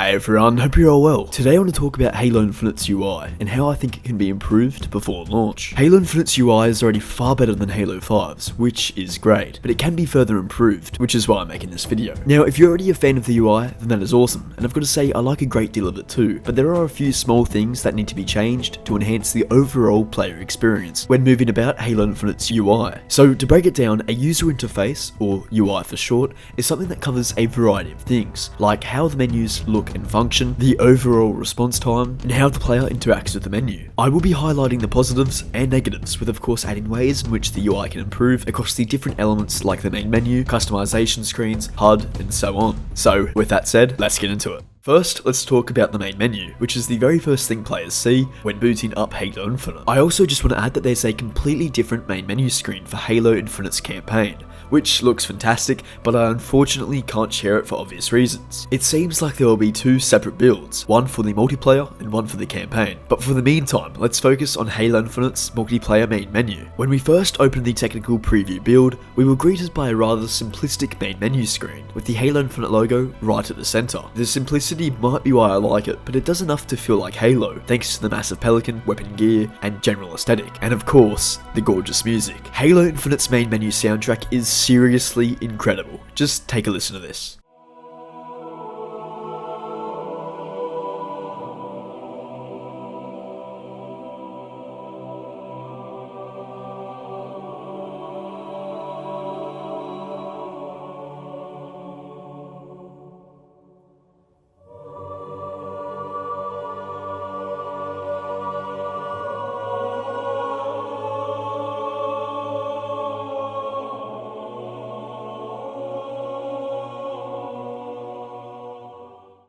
Hey everyone, hope you're all well. Today I want to talk about Halo Infinite's UI and how I think it can be improved before launch. Halo Infinite's UI is already far better than Halo 5's, which is great, but it can be further improved, which is why I'm making this video. Now, if you're already a fan of the UI, then that is awesome, and I've got to say I like a great deal of it too, but there are a few small things that need to be changed to enhance the overall player experience when moving about Halo Infinite's UI. So to break it down, a user interface, or UI for short, is something that covers a variety of things, like how the menus look and function, the overall response time, and how the player interacts with the menu. I will be highlighting the positives and negatives, with of course adding ways in which the UI can improve across the different elements like the main menu, customization screens, HUD, and so on. So with that said, let's get into it. First, let's talk about the main menu, which is the very first thing players see when booting up Halo Infinite. I also just want to add that there's a completely different main menu screen for Halo Infinite's campaign, which looks fantastic, but I unfortunately can't share it for obvious reasons. It seems like there will be two separate builds, one for the multiplayer and one for the campaign. But for the meantime, let's focus on Halo Infinite's multiplayer main menu. When we first opened the technical preview build, we were greeted by a rather simplistic main menu screen, with the Halo Infinite logo right at the center. The simplicity might be why I like it, but it does enough to feel like Halo, thanks to the massive pelican, weapon gear, and general aesthetic. And of course, the gorgeous music. Halo Infinite's main menu soundtrack is seriously incredible. Just take a listen to this.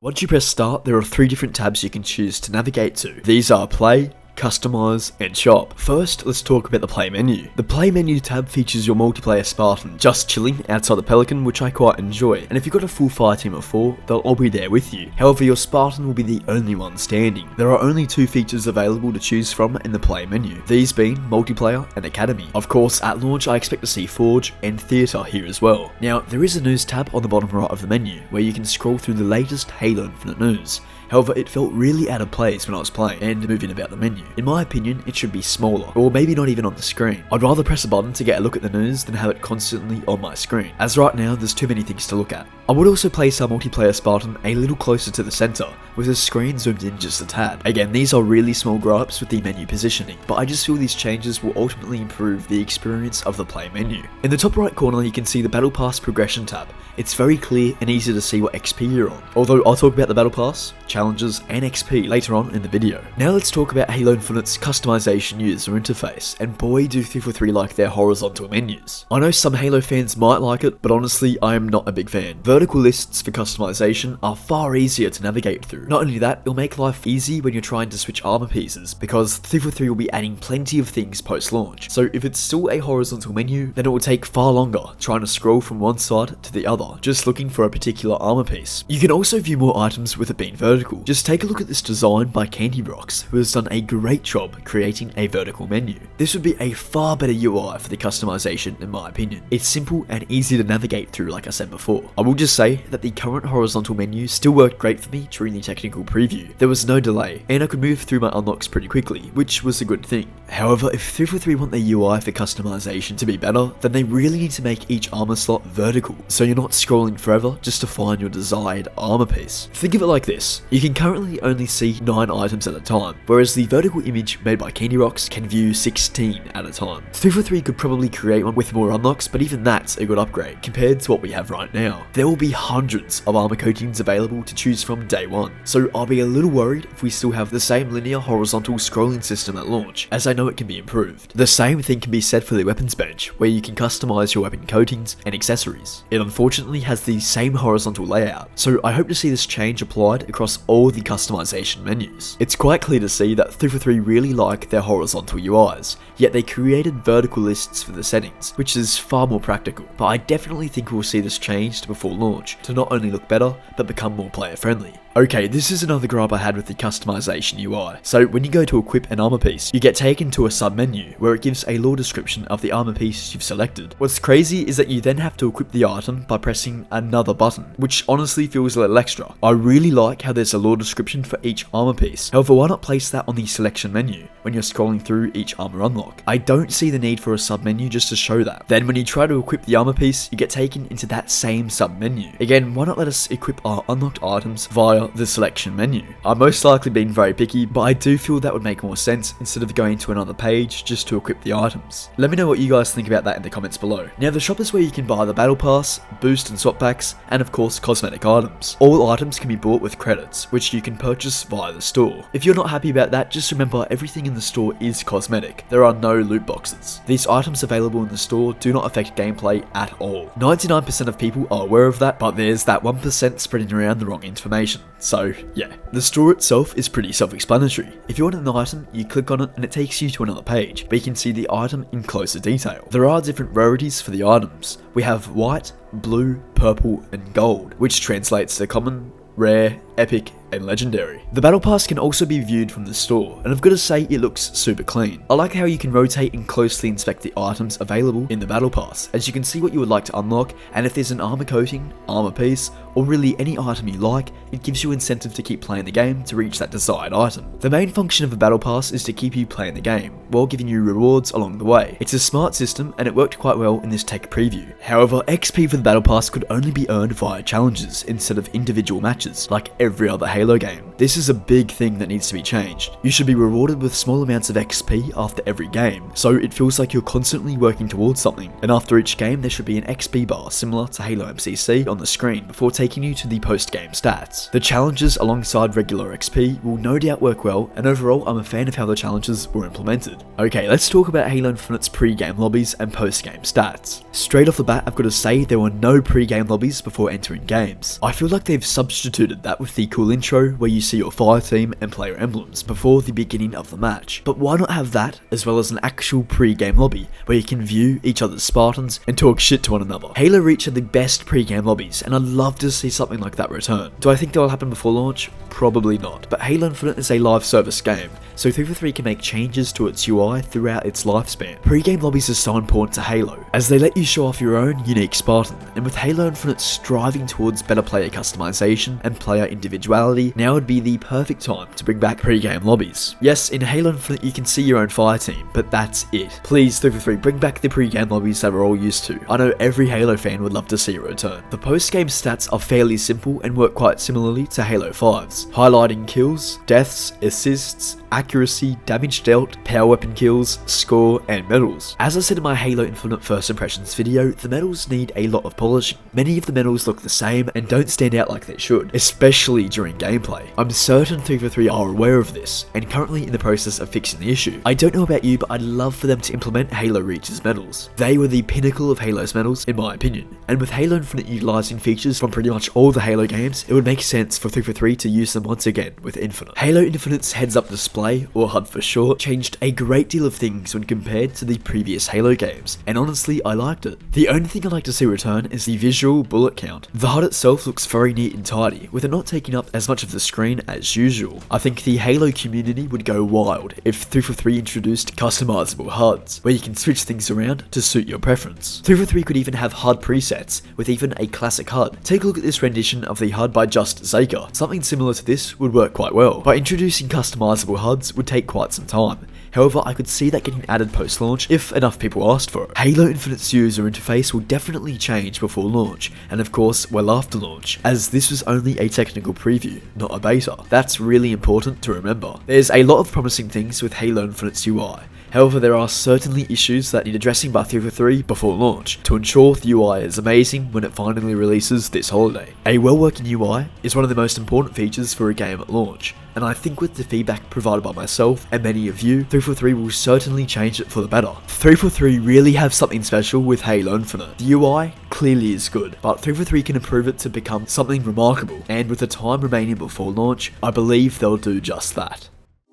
Once you press start, there are three different tabs you can choose to navigate to. These are Play, Customize, and Shop. First, let's talk about the Play menu. The Play menu tab features your multiplayer Spartan just chilling outside the Pelican, which I quite enjoy, and if you've got a full fire team of 4, they'll all be there with you. However, your Spartan will be the only one standing. There are only two features available to choose from in the Play menu, these being Multiplayer and Academy. Of course, at launch I expect to see Forge and Theatre here as well. Now, there is a news tab on the bottom right of the menu, where you can scroll through the latest Halo Infinite news. However, it felt really out of place when I was playing and moving about the menu. In my opinion, it should be smaller, or maybe not even on the screen. I'd rather press a button to get a look at the news than have it constantly on my screen, as right now there's too many things to look at. I would also place our multiplayer Spartan a little closer to the center, with the screen zoomed in just a tad. Again, these are really small gripes with the menu positioning, but I just feel these changes will ultimately improve the experience of the Play menu. In the top right corner you can see the Battle Pass progression tab. It's very clear and easy to see what XP you're on, although I'll talk about the Battle Pass, challenges, and XP later on in the video. Now let's talk about Halo Infinite's customization user interface, and boy do 343 like their horizontal menus. I know some Halo fans might like it, but honestly I am not a big fan. Vertical lists for customization are far easier to navigate through. Not only that, it'll make life easy when you're trying to switch armor pieces, because 343 will be adding plenty of things post-launch. So if it's still a horizontal menu, then it will take far longer trying to scroll from one side to the other, just looking for a particular armor piece. You can also view more items with it being vertical. Just take a look at this design by Candy Rocks, who has done a great job creating a vertical menu. This would be a far better UI for the customization in my opinion. It's simple and easy to navigate through like I said before. I will just say that the current horizontal menu still worked great for me during the technical preview. There was no delay, and I could move through my unlocks pretty quickly, which was a good thing. However, if 343 want their UI for customization to be better, then they really need to make each armor slot vertical, so you're not scrolling forever just to find your desired armor piece. Think of it like this, you can currently only see 9 items at a time, whereas the vertical image made by Candy Rocks can view 16 at a time. 343 could probably create one with more unlocks, but even that's a good upgrade compared to what we have right now. There will be hundreds of armor coatings available to choose from day one, so I'll be a little worried if we still have the same linear horizontal scrolling system at launch, as I know it can be improved. The same thing can be said for the weapons bench, where you can customize your weapon coatings and accessories. It unfortunately has the same horizontal layout, so I hope to see this change applied across all the customization menus. It's quite clear to see that 343 really like their horizontal UIs, yet they created vertical lists for the settings, which is far more practical, but I definitely think we'll see this changed before launch to not only look better, but become more player friendly. Okay, this is another gripe I had with the customization UI. So when you go to equip an armor piece, you get taken to a sub-menu where it gives a lore description of the armor piece you've selected. What's crazy is that you then have to equip the item by pressing another button, which honestly feels a little extra. I really like how there's a lore description for each armor piece. However, why not place that on the selection menu when you're scrolling through each armor unlock? I don't see the need for a sub-menu just to show that. Then when you try to equip the armor piece, you get taken into that same sub-menu. Again, why not let us equip our unlocked items via the selection menu? I'm most likely being very picky, but I do feel that would make more sense instead of going to another page just to equip the items. Let me know what you guys think about that in the comments below. Now, the shop is where you can buy the battle pass, boost and swap packs, and of course cosmetic items. All items can be bought with credits, which you can purchase via the store. If you're not happy about that, just remember everything in the store is cosmetic. There are no loot boxes. These items available in the store do not affect gameplay at all. 99% of people are aware of that, but there's that 1% spreading around the wrong information. So yeah, the store itself is pretty self-explanatory. If you want an item, you click on it and it takes you to another page, where you can see the item in closer detail. There are different rarities for the items. We have white, blue, purple, and gold, which translates to common, rare, epic, and legendary. The battle pass can also be viewed from the store, and I've got to say it looks super clean. I like how you can rotate and closely inspect the items available in the battle pass, as you can see what you would like to unlock, and if there's an armor coating, armor piece, or really any item you like, it gives you incentive to keep playing the game to reach that desired item. The main function of a battle pass is to keep you playing the game, while giving you rewards along the way. It's a smart system, and it worked quite well in this tech preview. However, XP for the battle pass could only be earned via challenges instead of individual matches, like every other Halo game. This is a big thing that needs to be changed. You should be rewarded with small amounts of XP after every game, so it feels like you're constantly working towards something, and after each game there should be an XP bar similar to Halo MCC on the screen before taking you to the post-game stats. The challenges alongside regular XP will no doubt work well, and overall I'm a fan of how the challenges were implemented. Okay, let's talk about Halo Infinite's pre-game lobbies and post-game stats. Straight off the bat, I've got to say there were no pre-game lobbies before entering games. I feel like they've substituted that with the cool intro where you see your fire team and player emblems before the beginning of the match. But why not have that as well as an actual pre-game lobby where you can view each other's Spartans and talk shit to one another? Halo Reach had the best pre-game lobbies, and I'd love to see something like that return. Do I think that will happen before launch? Probably not, but Halo Infinite is a live service game, so 343 can make changes to its UI throughout its lifespan. Pre-game lobbies are so important to Halo, as they let you show off your own unique Spartan, and with Halo Infinite striving towards better player customization and player individuality, now would be the perfect time to bring back pre-game lobbies. Yes, in Halo Infinite you can see your own fire team, but that's it. Please, 343, bring back the pre-game lobbies that we're all used to. I know every Halo fan would love to see a return. The post-game stats are fairly simple and work quite similarly to Halo 5's, highlighting kills, deaths, assists, accuracy, damage dealt, power weapon kills, score, and medals. As I said in my Halo Infinite first impressions video, the medals need a lot of polishing. Many of the medals look the same and don't stand out like they should, especially during gameplay. I'm certain 343 are aware of this, and currently in the process of fixing the issue. I don't know about you, but I'd love for them to implement Halo Reach's medals. They were the pinnacle of Halo's medals, in my opinion, and with Halo Infinite utilising features from pretty much all the Halo games, it would make sense for 343 to use them once again with Infinite. Halo Infinite's heads-up display, or HUD for short, changed a great deal of things when compared to the previous Halo games, and honestly I liked it. The only thing I'd like to see return is the visual bullet count. The HUD itself looks very neat and tidy, with it not taking up as much of the screen as usual. I think the Halo community would go wild if 343 introduced customizable HUDs, where you can switch things around to suit your preference. 343 could even have HUD presets, with even a classic HUD. Take a look at this rendition of the HUD by Just Zaka. Something similar to this would work quite well. By introducing customizable HUDs would take quite some time. However, I could see that getting added post-launch if enough people asked for it. Halo Infinite's user interface will definitely change before launch, and of course well after launch, as this was only a technical preview, not a beta. That's really important to remember. There's a lot of promising things with Halo Infinite's UI. However, there are certainly issues that need addressing by 343 before launch to ensure the UI is amazing when it finally releases this holiday. A well-working UI is one of the most important features for a game at launch, and I think with the feedback provided by myself and many of you, 343 will certainly change it for the better. 343 really have something special with Halo Infinite. The UI clearly is good, but 343 can improve it to become something remarkable, and with the time remaining before launch, I believe they'll do just that.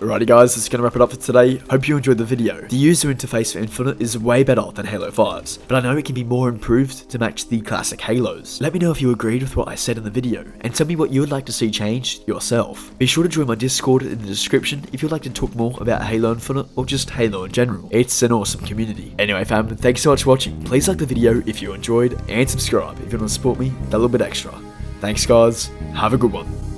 Alrighty guys, that's gonna wrap it up for today. Hope you enjoyed the video. The user interface for Infinite is way better than Halo 5's, but I know it can be more improved to match the classic Halos. Let me know if you agreed with what I said in the video, and tell me what you would like to see changed yourself. Be sure to join my Discord in the description if you'd like to talk more about Halo Infinite or just Halo in general. It's an awesome community. Anyway fam, thanks so much for watching. Please like the video if you enjoyed, and subscribe if you want to support me that little bit extra. Thanks guys, have a good one.